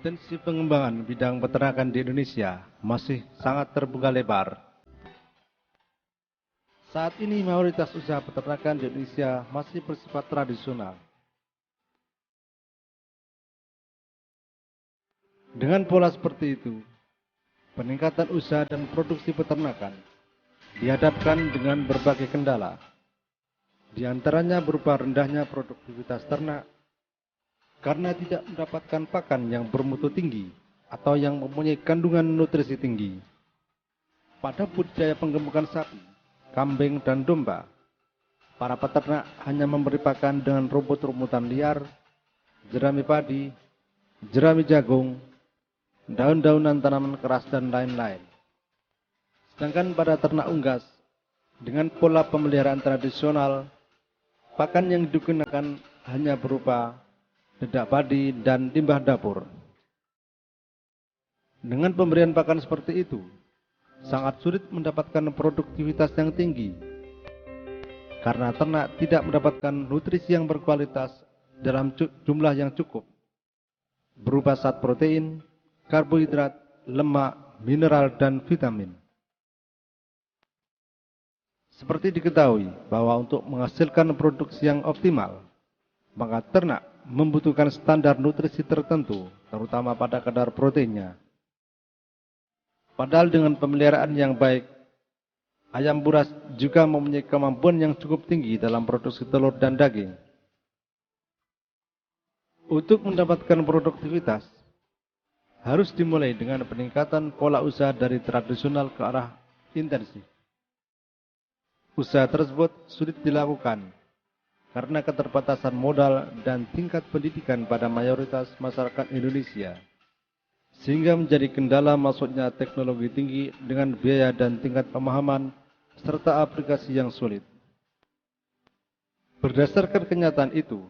Potensi pengembangan bidang peternakan di Indonesia masih sangat terbuka lebar. Saat ini mayoritas usaha peternakan di Indonesia masih bersifat tradisional. Dengan pola seperti itu, peningkatan usaha dan produksi peternakan dihadapkan dengan berbagai kendala, di antaranya berupa rendahnya produktivitas ternak karena tidak mendapatkan pakan yang bermutu tinggi atau yang mempunyai kandungan nutrisi tinggi. Pada budidaya penggemukan sapi, kambing, dan domba, para peternak hanya memberi pakan dengan rumput-rumputan liar, jerami padi, jerami jagung, daun-daunan tanaman keras, dan lain-lain. Sedangkan pada ternak unggas, dengan pola pemeliharaan tradisional, pakan yang digunakan hanya berupa dedak padi dan limbah dapur. Dengan pemberian pakan seperti itu, sangat sulit mendapatkan produktivitas yang tinggi, karena ternak tidak mendapatkan nutrisi yang berkualitas dalam jumlah yang cukup, berupa zat protein, karbohidrat, lemak, mineral, dan vitamin. Seperti diketahui bahwa untuk menghasilkan produksi yang optimal, maka ternak membutuhkan standar nutrisi tertentu, terutama pada kadar proteinnya. Padahal dengan pemeliharaan yang baik, ayam buras juga mempunyai kemampuan yang cukup tinggi dalam produksi telur dan daging. Untuk mendapatkan produktivitas, harus dimulai dengan peningkatan pola usaha dari tradisional ke arah intensif. Usaha tersebut sulit dilakukan karena keterbatasan modal dan tingkat pendidikan pada mayoritas masyarakat Indonesia, sehingga menjadi kendala masuknya teknologi tinggi dengan biaya dan tingkat pemahaman serta aplikasi yang sulit. Berdasarkan kenyataan itu,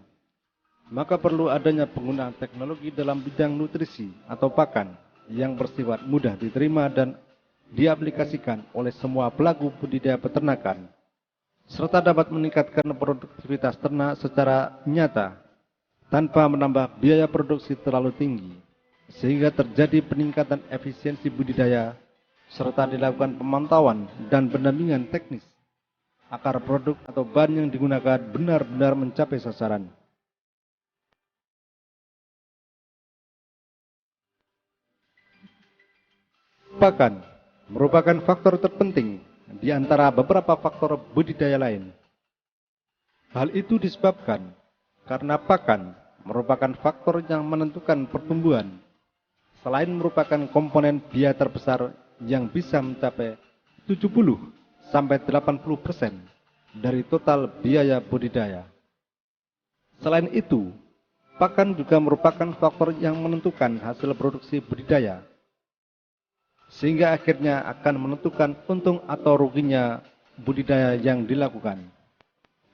maka perlu adanya penggunaan teknologi dalam bidang nutrisi atau pakan yang bersifat mudah diterima dan diaplikasikan oleh semua pelaku budidaya peternakan, serta dapat meningkatkan produktivitas ternak secara nyata tanpa menambah biaya produksi terlalu tinggi, sehingga terjadi peningkatan efisiensi budidaya serta dilakukan pemantauan dan pendampingan teknis agar produk atau bahan yang digunakan benar-benar mencapai sasaran. Pakan merupakan faktor terpenting di antara beberapa faktor budidaya lain. Hal itu disebabkan karena pakan merupakan faktor yang menentukan pertumbuhan, selain merupakan komponen biaya terbesar yang bisa mencapai 70-80% dari total biaya budidaya. Selain itu, pakan juga merupakan faktor yang menentukan hasil produksi budidaya, sehingga akhirnya akan menentukan untung atau ruginya budidaya yang dilakukan.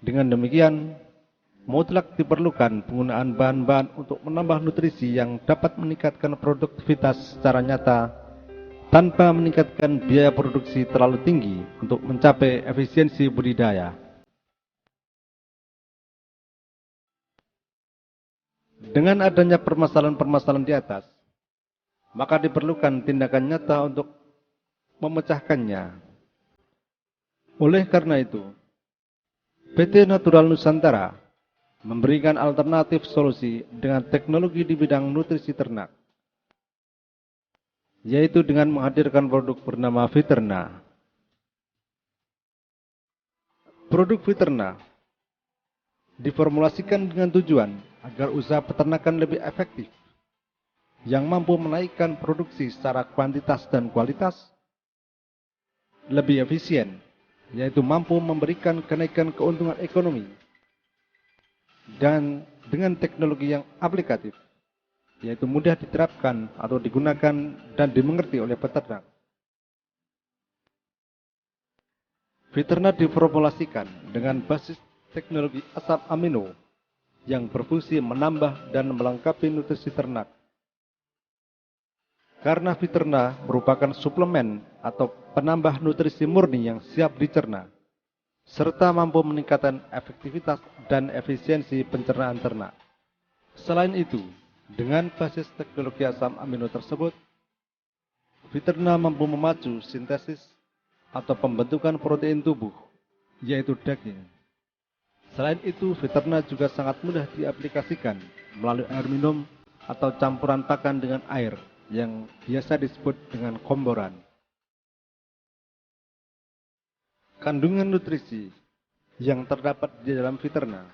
Dengan demikian, mutlak diperlukan penggunaan bahan-bahan untuk menambah nutrisi yang dapat meningkatkan produktivitas secara nyata tanpa meningkatkan biaya produksi terlalu tinggi untuk mencapai efisiensi budidaya. Dengan adanya permasalahan-permasalahan di atas, maka diperlukan tindakan nyata untuk memecahkannya. Oleh karena itu, PT Natural Nusantara memberikan alternatif solusi dengan teknologi di bidang nutrisi ternak, yaitu dengan menghadirkan produk bernama Viterna. Produk Viterna diformulasikan dengan tujuan agar usaha peternakan lebih efektif, yang mampu menaikkan produksi secara kuantitas dan kualitas, lebih efisien, yaitu mampu memberikan kenaikan keuntungan ekonomi, dan dengan teknologi yang aplikatif, yaitu mudah diterapkan atau digunakan dan dimengerti oleh peternak. Viterna diformulasikan dengan basis teknologi asam amino yang berfungsi menambah dan melengkapi nutrisi ternak. Karena Viterna merupakan suplemen atau penambah nutrisi murni yang siap dicerna, serta mampu meningkatkan efektivitas dan efisiensi pencernaan ternak. Selain itu, Dengan basis teknologi asam amino tersebut, Viterna mampu memacu sintesis atau pembentukan protein tubuh, yaitu daging. Selain itu, Viterna juga sangat mudah diaplikasikan melalui air minum atau campuran pakan dengan air yang biasa disebut dengan komboran. Kandungan nutrisi yang terdapat di dalam Viterna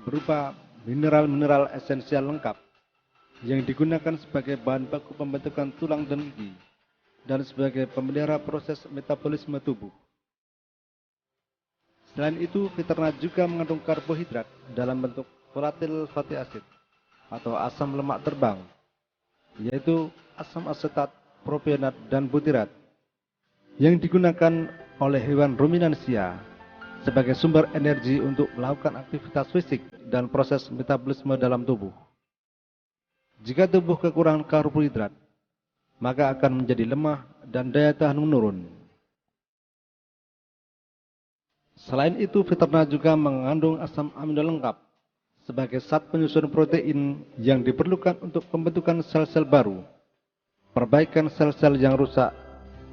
berupa mineral-mineral esensial lengkap yang digunakan sebagai bahan baku pembentukan tulang dan gigi dan sebagai pemelihara proses metabolisme tubuh. Selain itu, Viterna juga mengandung karbohidrat dalam bentuk volatil fatty acid atau asam lemak terbang, yaitu asam asetat, propionat, dan butirat yang digunakan oleh hewan ruminansia sebagai sumber energi untuk melakukan aktivitas fisik dan proses metabolisme dalam tubuh. Jika tubuh kekurangan karbohidrat, maka akan menjadi lemah dan daya tahan menurun. Selain itu, Viterna juga mengandung asam amino lengkap sebagai zat penyusun protein yang diperlukan untuk pembentukan sel-sel baru, perbaikan sel-sel yang rusak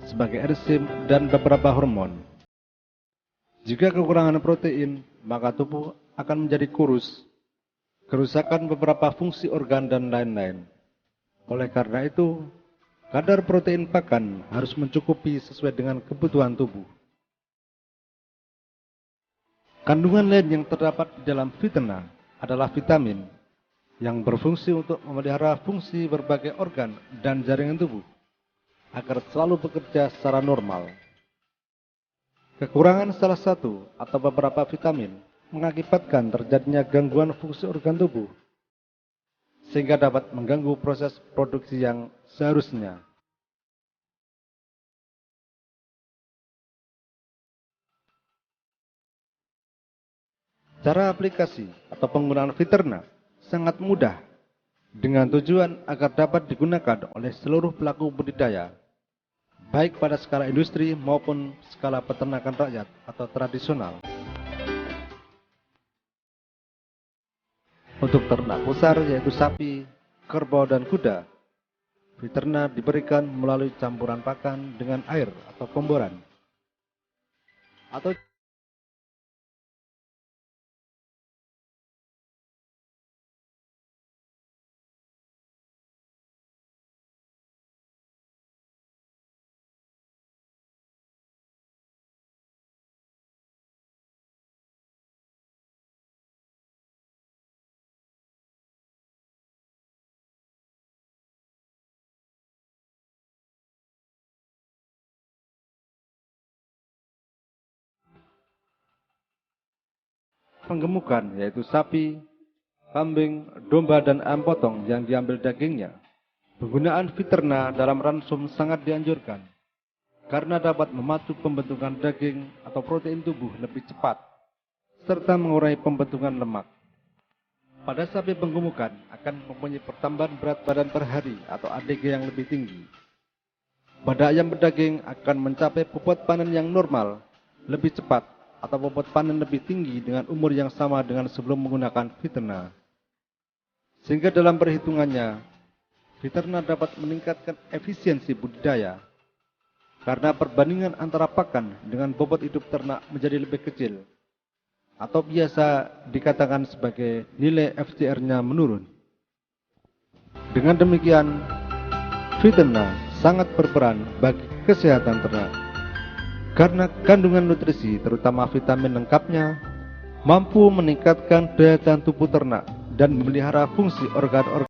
sebagai enzim dan beberapa hormon. Jika kekurangan protein, maka tubuh akan menjadi kurus, kerusakan beberapa fungsi organ, dan lain-lain. Oleh karena itu, kadar protein pakan harus mencukupi sesuai dengan kebutuhan tubuh. Kandungan lain yang terdapat di dalam Viterna adalah vitamin yang berfungsi untuk memelihara fungsi berbagai organ dan jaringan tubuh agar selalu bekerja secara normal. Kekurangan salah satu atau beberapa vitamin mengakibatkan terjadinya gangguan fungsi organ tubuh, sehingga dapat mengganggu proses produksi yang seharusnya. Cara aplikasi atau penggunaan Viterna sangat mudah dengan tujuan agar dapat digunakan oleh seluruh pelaku budidaya, baik pada skala industri maupun skala peternakan rakyat atau tradisional. Untuk ternak besar yaitu sapi, kerbau, dan kuda, Viterna diberikan melalui campuran pakan dengan air atau komboran. Atau penggemukan yaitu sapi, kambing, domba, dan ayam potong yang diambil dagingnya. Penggunaan Viterna dalam ransum sangat dianjurkan karena dapat memacu pembentukan daging atau protein tubuh lebih cepat serta mengurangi pembentukan lemak. Pada sapi penggemukan akan mempunyai pertambahan berat badan per hari atau ADG yang lebih tinggi. Pada ayam pedaging akan mencapai bobot panen yang normal lebih cepat atau bobot panen lebih tinggi dengan umur yang sama dengan sebelum menggunakan Viterna. Sehingga dalam perhitungannya, Viterna dapat meningkatkan efisiensi budidaya karena perbandingan antara pakan dengan bobot hidup ternak menjadi lebih kecil atau biasa dikatakan sebagai nilai FCR-nya menurun. Dengan demikian, Viterna sangat berperan bagi kesehatan ternak karena kandungan nutrisi terutama vitamin lengkapnya mampu meningkatkan daya tahan tubuh ternak dan memelihara fungsi organ-organ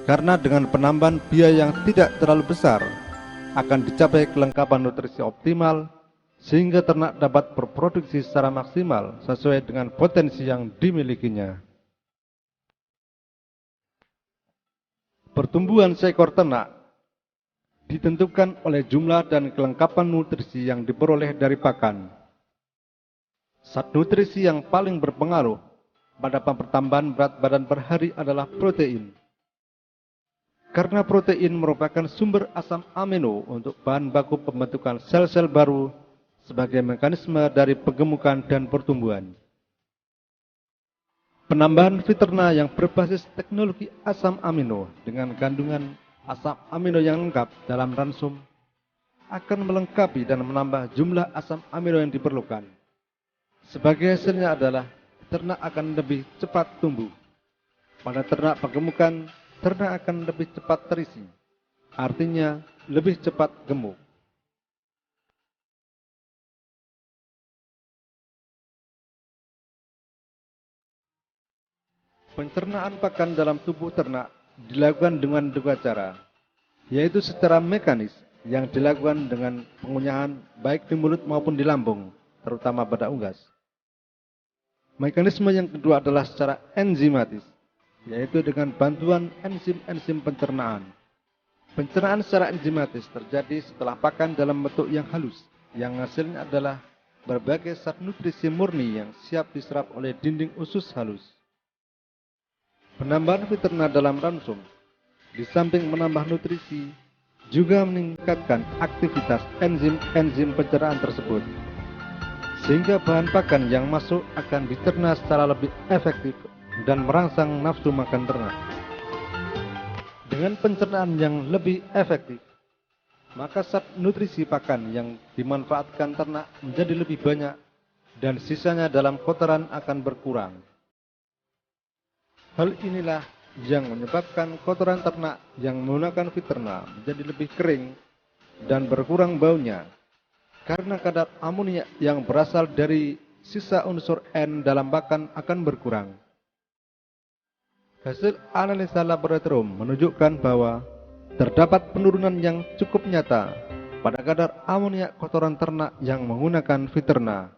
karena dengan penambahan biaya yang tidak terlalu besar akan dicapai kelengkapan nutrisi optimal sehingga ternak dapat berproduksi secara maksimal sesuai dengan potensi yang dimilikinya. Pertumbuhan seekor ternak ditentukan oleh jumlah dan kelengkapan nutrisi yang diperoleh dari pakan. Zat nutrisi yang paling berpengaruh pada pertambahan berat badan per hari adalah protein. Karena protein merupakan sumber asam amino untuk bahan baku pembentukan sel-sel baru sebagai mekanisme dari penggemukan dan pertumbuhan. Penambahan fiterna yang berbasis teknologi asam amino dengan kandungan asam amino yang lengkap dalam ransum akan melengkapi dan menambah jumlah asam amino yang diperlukan. Sebagai hasilnya adalah ternak akan lebih cepat tumbuh. Pada ternak penggemukan, ternak akan lebih cepat terisi, artinya lebih cepat gemuk. Pencernaan pakan dalam tubuh ternak dilakukan dengan dua cara, yaitu secara mekanis yang dilakukan dengan pengunyahan baik di mulut maupun di lambung, terutama pada unggas. Mekanisme yang kedua adalah secara enzimatis, yaitu dengan bantuan enzim-enzim pencernaan. Pencernaan secara enzimatis terjadi setelah pakan dalam bentuk yang halus, yang hasilnya adalah berbagai zat nutrisi murni yang siap diserap oleh dinding usus halus. Penambahan fiterna dalam ransum, di samping menambah nutrisi, juga meningkatkan aktivitas enzim-enzim pencernaan tersebut, sehingga bahan pakan yang masuk akan dicerna secara lebih efektif dan merangsang nafsu makan ternak. Dengan pencernaan yang lebih efektif, maka zat nutrisi pakan yang dimanfaatkan ternak menjadi lebih banyak dan sisanya dalam kotoran akan berkurang. Hal inilah yang menyebabkan kotoran ternak yang menggunakan fiterna menjadi lebih kering dan berkurang baunya, karena kadar amonia yang berasal dari sisa unsur N dalam pakan akan berkurang. Hasil analisa laboratorium menunjukkan bahwa terdapat penurunan yang cukup nyata pada kadar amonia kotoran ternak yang menggunakan fiterna.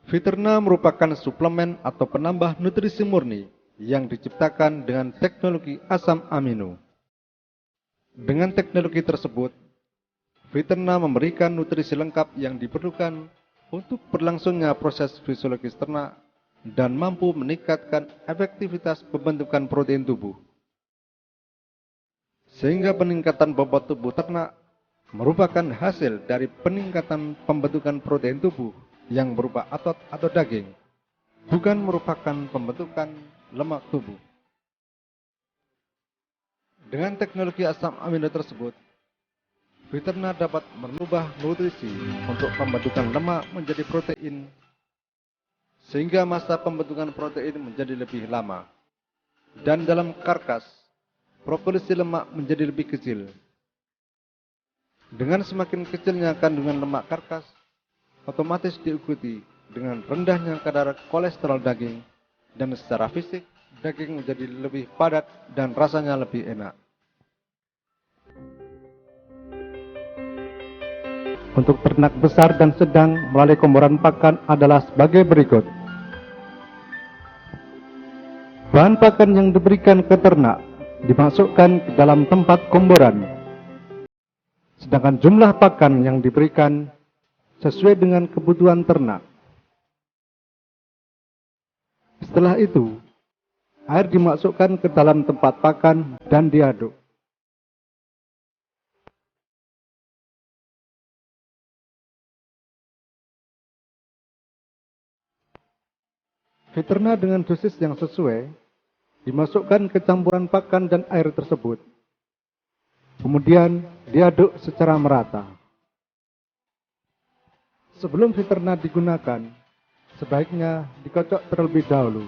Fiterna merupakan suplemen atau penambah nutrisi murni yang diciptakan dengan teknologi asam amino. Dengan teknologi tersebut, fiterna memberikan nutrisi lengkap yang diperlukan untuk berlangsungnya proses fisiologis ternak dan mampu meningkatkan efektivitas pembentukan protein tubuh. Sehingga peningkatan bobot tubuh ternak merupakan hasil dari peningkatan pembentukan protein tubuh yang berupa otot atau daging, bukan merupakan pembentukan lemak tubuh. Dengan teknologi asam amino tersebut, fiterna dapat merubah nutrisi untuk pembentukan lemak menjadi protein, sehingga masa pembentukan protein menjadi lebih lama. Dan dalam karkas, proporsi lemak menjadi lebih kecil. Dengan semakin kecilnya kandungan lemak karkas, otomatis diikuti dengan rendahnya kadar kolesterol daging, dan secara fisik daging menjadi lebih padat dan rasanya lebih enak. Untuk ternak besar dan sedang melalui komboran pakan adalah sebagai berikut. Bahan pakan yang diberikan ke ternak dimasukkan ke dalam tempat komboran, sedangkan jumlah pakan yang diberikan sesuai dengan kebutuhan ternak. Setelah itu, air dimasukkan ke dalam tempat pakan dan diaduk. Fiterna dengan dosis yang sesuai dimasukkan ke campuran pakan dan air tersebut. Kemudian diaduk secara merata. Sebelum fiterna digunakan, sebaiknya dikocok terlebih dahulu.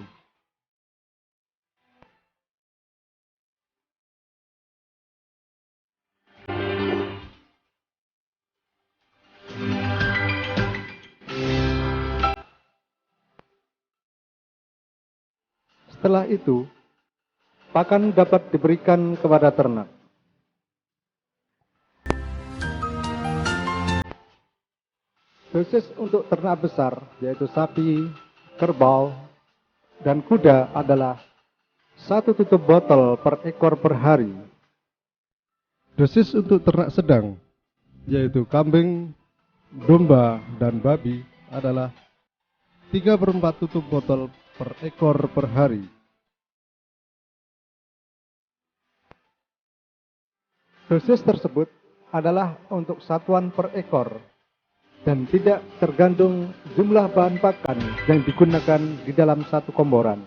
Setelah itu, Pakan dapat diberikan kepada ternak. Dosis untuk ternak besar, yaitu sapi, kerbau, dan kuda adalah 1 tutup botol per ekor per hari. Dosis untuk ternak sedang, yaitu kambing, domba, dan babi adalah 3/4 tutup botol per ekor per hari. Dosis tersebut adalah untuk satuan per ekor dan tidak tergantung jumlah bahan pakan yang digunakan di dalam satu komboran.